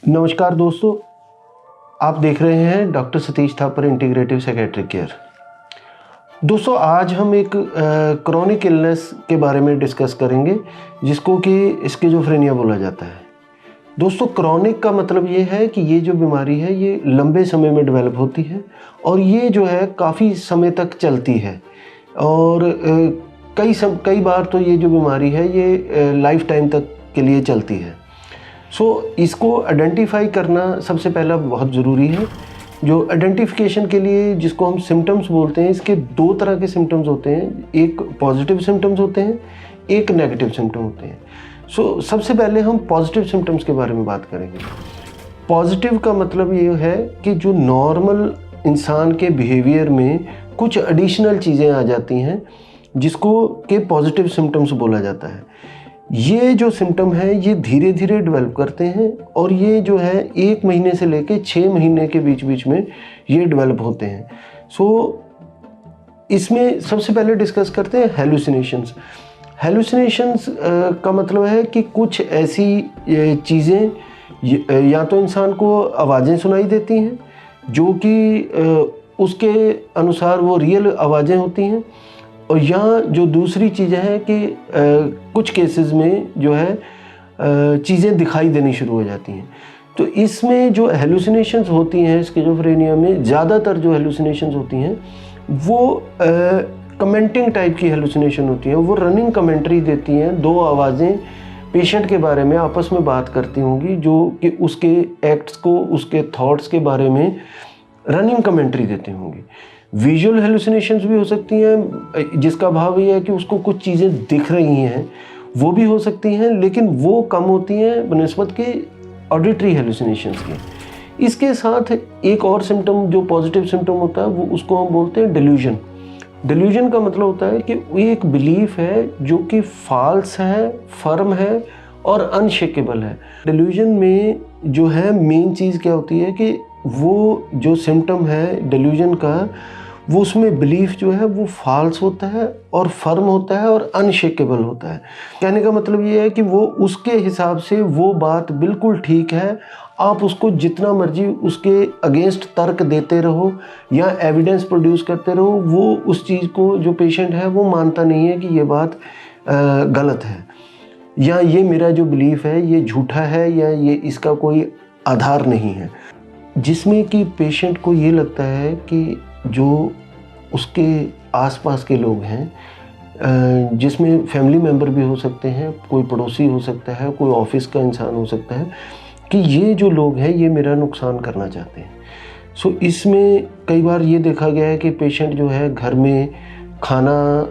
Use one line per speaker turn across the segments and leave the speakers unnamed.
नमस्कार दोस्तों, आप देख रहे हैं doctor Satish Thapar integrative psychiatric care. दोस्तों, आज हम एक क्रॉनिक इलनेस के बारे में डिस्कस करेंगे जिसको कि स्किज़ोफ्रेनिया बोला जाता है। दोस्तों, क्रॉनिक का मतलब ये है कि ये जो बीमारी है ये लंबे समय में डेवलप होती है और ये जो है काफ़ी समय तक चलती है और कई बार तो ये जो बीमारी है ये लाइफ टाइम तक के लिए चलती है। इसको आइडेंटिफाई करना सबसे पहला बहुत ज़रूरी है। जो आइडेंटिफिकेशन के लिए जिसको हम सिम्टम्स बोलते हैं, इसके दो तरह के सिम्टम्स होते हैं। एक पॉजिटिव सिम्टम्स होते हैं, एक नेगेटिव सिम्टम होते हैं। सबसे पहले हम पॉजिटिव सिम्टम्स के बारे में बात करेंगे। पॉजिटिव का मतलब ये है कि जो नॉर्मल इंसान के बिहेवियर में कुछ एडिशनल चीज़ें आ जाती हैं जिसको कि पॉजिटिव सिम्टम्स बोला जाता है। ये जो सिम्टम है ये धीरे धीरे डेवलप करते हैं और ये जो है 1 महीने से लेके 6 महीने के बीच में ये डेवलप होते हैं। इसमें सबसे पहले डिस्कस करते हैं हेलुसिनेशंस। हेलुसिनेशंस का मतलब है कि कुछ ऐसी चीज़ें या तो इंसान को आवाज़ें सुनाई देती हैं जो कि उसके अनुसार वो रियल आवाज़ें होती हैं, और यहाँ जो दूसरी चीज़ें हैं कि कुछ केसेस में जो है चीज़ें दिखाई देनी शुरू हो जाती हैं। तो इसमें जो हेलुसिनेशंस होती हैं स्किज़ोफ्रेनिया में, ज़्यादातर जो हेलुसिनेशंस होती हैं वो कमेंटिंग टाइप की हेलुसिनेशन होती हैं। वो रनिंग कमेंट्री देती हैं, दो आवाज़ें पेशेंट के बारे में आपस में बात करती होंगी जो कि उसके एक्ट्स को, उसके थॉट्स के बारे में रनिंग कमेंट्री देती होंगी। विजुअल हेलुसिनेशंस भी हो सकती हैं जिसका भाव ये है कि उसको कुछ चीज़ें दिख रही हैं, वो भी हो सकती हैं, लेकिन वो कम होती हैं बनिस्बत के ऑडिटरी हेलुसिनेशंस के। इसके साथ एक और सिम्टम जो पॉजिटिव सिम्टम होता है वो उसको हम बोलते हैं डिल्यूजन। डिल्यूजन का मतलब होता है कि वो एक बिलीफ है जो कि फॉल्स है, फर्म है और अनशेकेबल है। डिल्यूजन में जो है मेन चीज़ क्या होती है कि वो जो सिम्टम है डिल्यूजन का, वो उसमें बिलीफ जो है वो फॉल्स होता है और फर्म होता है और अनशेकेबल होता है। कहने का मतलब ये है कि वो उसके हिसाब से वो बात बिल्कुल ठीक है, आप उसको जितना मर्जी उसके अगेंस्ट तर्क देते रहो या एविडेंस प्रोड्यूस करते रहो, वो उस चीज़ को जो पेशेंट है वो मानता नहीं है कि ये बात गलत है या ये मेरा जो बिलीफ है ये झूठा है या ये इसका कोई आधार नहीं है। जिसमें कि पेशेंट को ये लगता है कि जो उसके आसपास के लोग हैं, जिसमें फैमिली मेम्बर भी हो सकते हैं, कोई पड़ोसी हो सकता है, कोई ऑफिस का इंसान हो सकता है, कि ये जो लोग हैं ये मेरा नुकसान करना चाहते हैं। इसमें कई बार ये देखा गया है कि पेशेंट जो है घर में खाना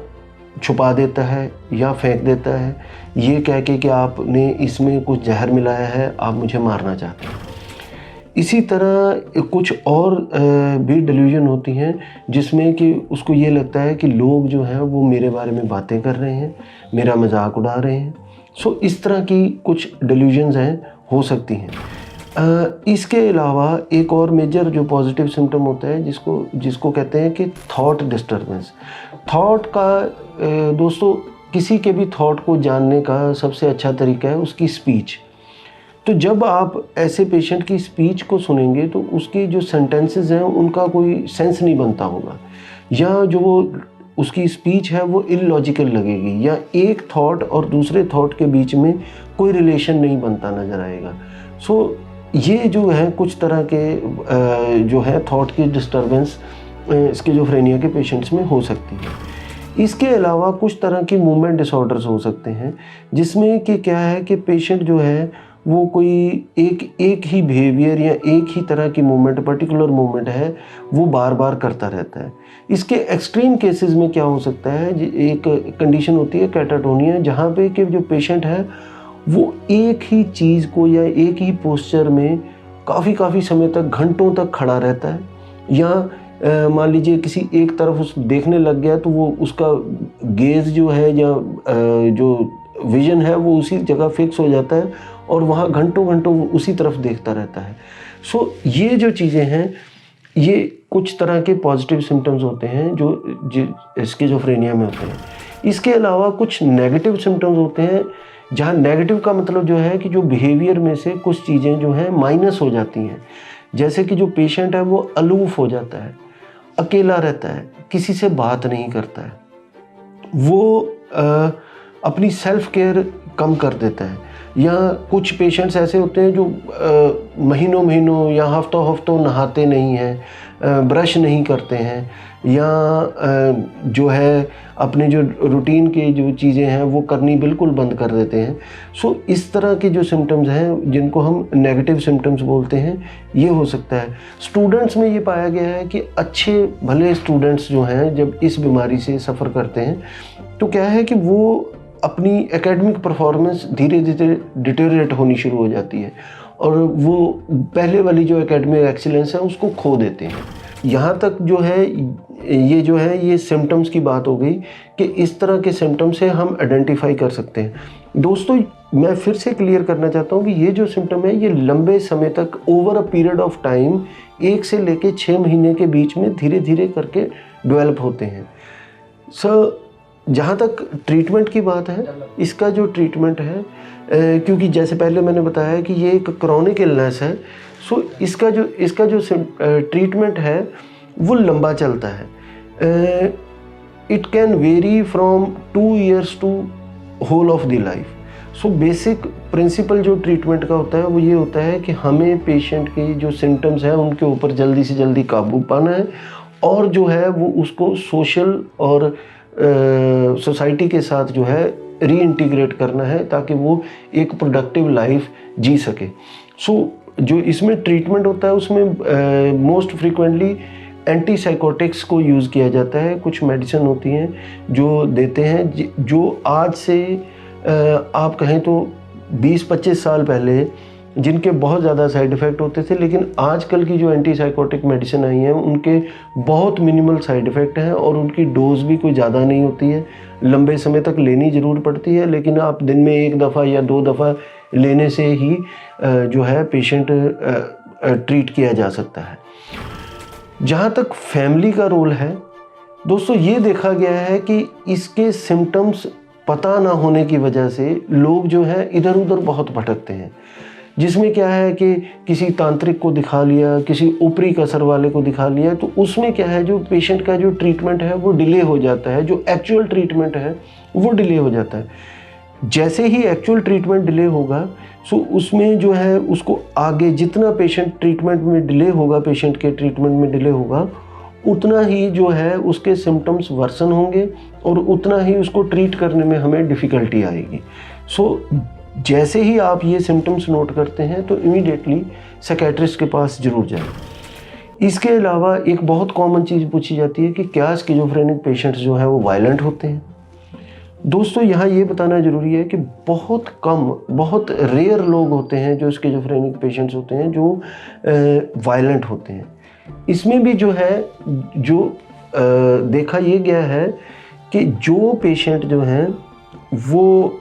छुपा देता है या फेंक देता है, ये कह के कि आपने इसमें कुछ जहर मिलाया है, आप मुझे मारना चाहते हैं। इसी तरह कुछ और भी डिल्यूजन होती हैं जिसमें कि उसको ये लगता है कि लोग जो हैं वो मेरे बारे में बातें कर रहे हैं, मेरा मजाक उड़ा रहे हैं। इस तरह की कुछ डिल्यूजन्स हैं, हो सकती हैं। इसके अलावा एक और मेजर जो पॉजिटिव सिम्टम होता है जिसको कहते हैं कि थॉट डिस्टर्बेंस। थॉट का दोस्तों, किसी के भी थॉट को जानने का सबसे अच्छा तरीका है उसकी स्पीच। तो जब आप ऐसे पेशेंट की स्पीच को सुनेंगे तो उसकी जो सेंटेंसेस हैं उनका कोई सेंस नहीं बनता होगा, या जो वो उसकी स्पीच है वो इलॉजिकल लगेगी, या एक थॉट और दूसरे थॉट के बीच में कोई रिलेशन नहीं बनता नज़र आएगा। ये जो है कुछ तरह के जो है थॉट की डिस्टर्बेंस स्किज़ोफ्रेनिया के पेशेंट्स में हो सकती है। इसके अलावा कुछ तरह की मूवमेंट डिसऑर्डर्स हो सकते हैं जिसमें कि क्या है कि पेशेंट जो है वो कोई एक ही बिहेवियर या एक ही तरह की मूवमेंट, पर्टिकुलर मूवमेंट है, वो बार बार करता रहता है। इसके एक्सट्रीम केसेस में क्या हो सकता है, एक कंडीशन होती है कैटाटोनिया, जहाँ पे कि जो पेशेंट है वो एक ही चीज़ को या एक ही पोस्चर में काफ़ी समय तक, घंटों तक खड़ा रहता है, या मान लीजिए किसी एक तरफ उस देखने लग गया तो वो उसका गेज जो है या जो विजन है वो उसी जगह फिक्स हो जाता है और वहाँ घंटों उसी तरफ देखता रहता है। ये जो चीज़ें हैं ये कुछ तरह के पॉजिटिव सिम्टम्स होते हैं जो स्किज़ोफ्रेनिया में होते हैं। इसके अलावा कुछ नेगेटिव सिम्टम्स होते हैं जहाँ नेगेटिव का मतलब जो है कि जो बिहेवियर में से कुछ चीज़ें जो हैं माइनस हो जाती हैं, जैसे कि जो पेशेंट है वो अलूफ हो जाता है, अकेला रहता है, किसी से बात नहीं करता है, वो अपनी सेल्फ केयर कम कर देता है। या कुछ पेशेंट्स ऐसे होते हैं जो महीनों महीनों या हफ्तों हफ्तों नहाते नहीं हैं, ब्रश नहीं करते हैं, या जो है अपने जो रूटीन की जो चीज़ें हैं वो करनी बिल्कुल बंद कर देते हैं। सो इस तरह के जो सिम्टम्स हैं जिनको हम नेगेटिव सिम्टम्स बोलते हैं, ये हो सकता है। स्टूडेंट्स में ये पाया गया है कि अच्छे भले स्टूडेंट्स जो हैं जब इस बीमारी से सफ़र करते हैं तो क्या है कि वो अपनी एकेडमिक परफॉर्मेंस धीरे धीरे डिटेरिएट होनी शुरू हो जाती है और वो पहले वाली जो एकेडमिक एक्सीलेंस है उसको खो देते हैं। यहाँ तक जो है ये सिम्टम्स की बात हो गई कि इस तरह के सिम्टम्स से हम आइडेंटिफाई कर सकते हैं। दोस्तों, मैं फिर से क्लियर करना चाहता हूँ कि ये जो सिम्टम है ये लंबे समय तक over a period of time 1 से लेके 6 महीने के बीच में धीरे धीरे करके डेवलप होते हैं। जहाँ तक ट्रीटमेंट की बात है, इसका जो ट्रीटमेंट है, क्योंकि जैसे पहले मैंने बताया कि ये एक क्रॉनिक इलनेस है, सो इसका जो ट्रीटमेंट है वो लंबा चलता है। It can vary from 2 years to whole of the life. So basic principle जो ट्रीटमेंट का होता है वो ये होता है कि हमें पेशेंट के जो सिम्टम्स हैं उनके ऊपर जल्दी से जल्दी काबू पाना है और जो है वो उसको सोशल और सोसाइटी के साथ जो है रीइंटीग्रेट करना है ताकि वो एक प्रोडक्टिव लाइफ जी सके। सो जो इसमें ट्रीटमेंट होता है उसमें मोस्ट फ्रीक्वेंटली एंटीसाइकोटिक्स को यूज़ किया जाता है। कुछ मेडिसिन होती हैं जो देते हैं जो आज से आप कहें तो 20-25 साल पहले जिनके बहुत ज़्यादा साइड इफ़ेक्ट होते थे, लेकिन आजकल की जो एंटीसाइकोटिक मेडिसिन आई हैं उनके बहुत मिनिमल साइड इफ़ेक्ट हैं और उनकी डोज भी कोई ज़्यादा नहीं होती है। लंबे समय तक लेनी ज़रूर पड़ती है, लेकिन आप दिन में 1 दफ़ा या 2 दफ़ा लेने से ही जो है पेशेंट ट्रीट किया जा सकता है। जहाँ तक फैमिली का रोल है, दोस्तों ये देखा गया है कि इसके सिम्टम्स पता ना होने की वजह से लोग जो है इधर उधर बहुत भटकते हैं, जिसमें क्या है कि किसी तांत्रिक को दिखा लिया, किसी ऊपरी कसर वाले को दिखा लिया, तो उसमें क्या है जो पेशेंट का जो ट्रीटमेंट है वो डिले हो जाता है, जो एक्चुअल ट्रीटमेंट है वो डिले हो जाता है। जैसे ही एक्चुअल ट्रीटमेंट डिले होगा सो उसमें जो है उसको आगे जितना पेशेंट ट्रीटमेंट में डिले होगा, पेशेंट के ट्रीटमेंट में डिले होगा, उतना ही जो है उसके सिम्टम्स वर्सन होंगे और उतना ही उसको ट्रीट करने में हमें डिफ़िकल्टी आएगी। सो जैसे ही आप ये सिम्टम्स नोट करते हैं तो इमीडिएटली साइकियाट्रिस्ट के पास ज़रूर जाएं। इसके अलावा एक बहुत कॉमन चीज़ पूछी जाती है कि क्या स्किज़ोफ्रेनिक पेशेंट्स जो हैं वो वायलेंट होते हैं। दोस्तों, यहाँ ये बताना ज़रूरी है कि बहुत कम, बहुत रेयर लोग होते हैं जो स्किज़ोफ्रेनिक पेशेंट्स होते हैं जो वायलेंट होते हैं। इसमें भी जो है देखा ये गया है कि जो पेशेंट जो हैं वो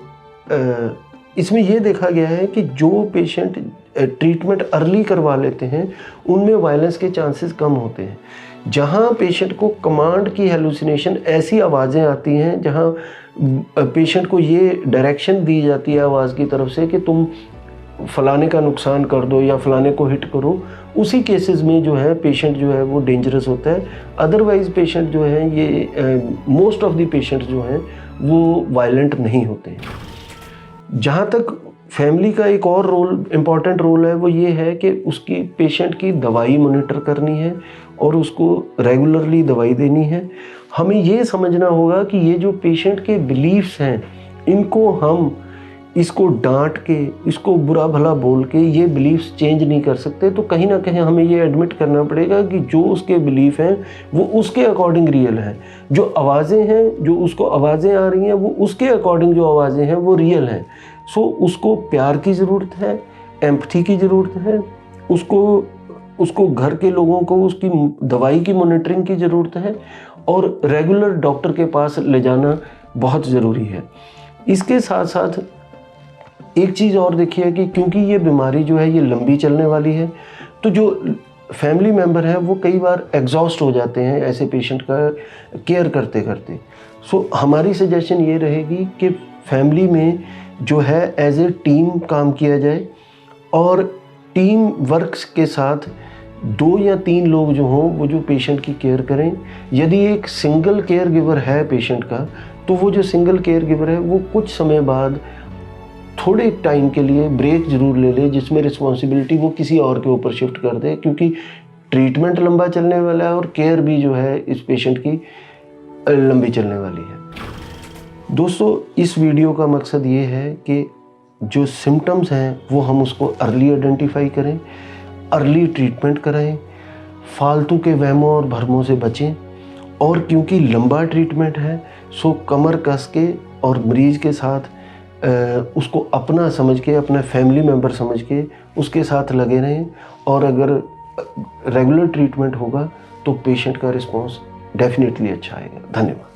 इसमें ये देखा गया है कि जो पेशेंट ट्रीटमेंट अर्ली करवा लेते हैं उनमें वायलेंस के चांसेस कम होते हैं। जहाँ पेशेंट को कमांड की हेलुसिनेशन, ऐसी आवाज़ें आती हैं जहाँ पेशेंट को ये डायरेक्शन दी जाती है आवाज़ की तरफ से कि तुम फलाने का नुकसान कर दो या फलाने को हिट करो, उसी केसेस में जो है पेशेंट जो है वो डेंजरस होता है। अदरवाइज़ पेशेंट जो है ये मोस्ट ऑफ द पेशेंट जो हैं वो वायलेंट नहीं होते हैं। जहाँ तक फैमिली का एक और रोल, इम्पॉर्टेंट रोल है, वो ये है कि उसकी पेशेंट की दवाई मॉनिटर करनी है और उसको रेगुलरली दवाई देनी है। हमें ये समझना होगा कि ये जो पेशेंट के बिलीफ्स हैं इनको हम इसको डांट के, इसको बुरा भला बोल के ये बिलीफ्स चेंज नहीं कर सकते। तो कहीं ना कहीं हमें ये एडमिट करना पड़ेगा कि जो उसके बिलीफ हैं वो उसके अकॉर्डिंग रियल हैं, जो आवाज़ें हैं, जो उसको आवाज़ें आ रही हैं वो उसके अकॉर्डिंग जो आवाज़ें हैं वो रियल हैं। सो उसको प्यार की ज़रूरत है, एम्पैथी की ज़रूरत है, उसको घर के लोगों को उसकी दवाई की मॉनिटरिंग की ज़रूरत है और रेगुलर डॉक्टर के पास ले जाना बहुत ज़रूरी है। इसके साथ साथ एक चीज़ और देखिए कि क्योंकि ये बीमारी जो है ये लंबी चलने वाली है, तो जो फैमिली मेम्बर है वो कई बार एग्जॉस्ट हो जाते हैं ऐसे पेशेंट का केयर करते करते। सो हमारी सजेशन ये रहेगी कि फैमिली में जो है एज ए टीम काम किया जाए और टीम वर्क्स के साथ 2 या 3 लोग जो हों वो जो पेशेंट की केयर करें। यदि एक सिंगल केयर गिवर है पेशेंट का, तो वो जो सिंगल केयर गिवर है वो कुछ समय बाद थोड़े टाइम के लिए ब्रेक ज़रूर ले ले, जिसमें रिस्पॉन्सिबिलिटी वो किसी और के ऊपर शिफ्ट कर दे, क्योंकि ट्रीटमेंट लंबा चलने वाला है और केयर भी जो है इस पेशेंट की लंबी चलने वाली है। दोस्तों, इस वीडियो का मकसद ये है कि जो सिम्टम्स हैं वो हम उसको अर्ली आइडेंटिफाई करें, अर्ली ट्रीटमेंट कराएं, फालतू के वहमों और भरमों से बचें, और क्योंकि लंबा ट्रीटमेंट है सो कमर कस के और मरीज़ के साथ उसको अपना समझ के, अपना फैमिली मेम्बर समझ के उसके साथ लगे रहें। और अगर रेगुलर ट्रीटमेंट होगा तो पेशेंट का रिस्पॉन्स डेफिनेटली अच्छा आएगा। धन्यवाद।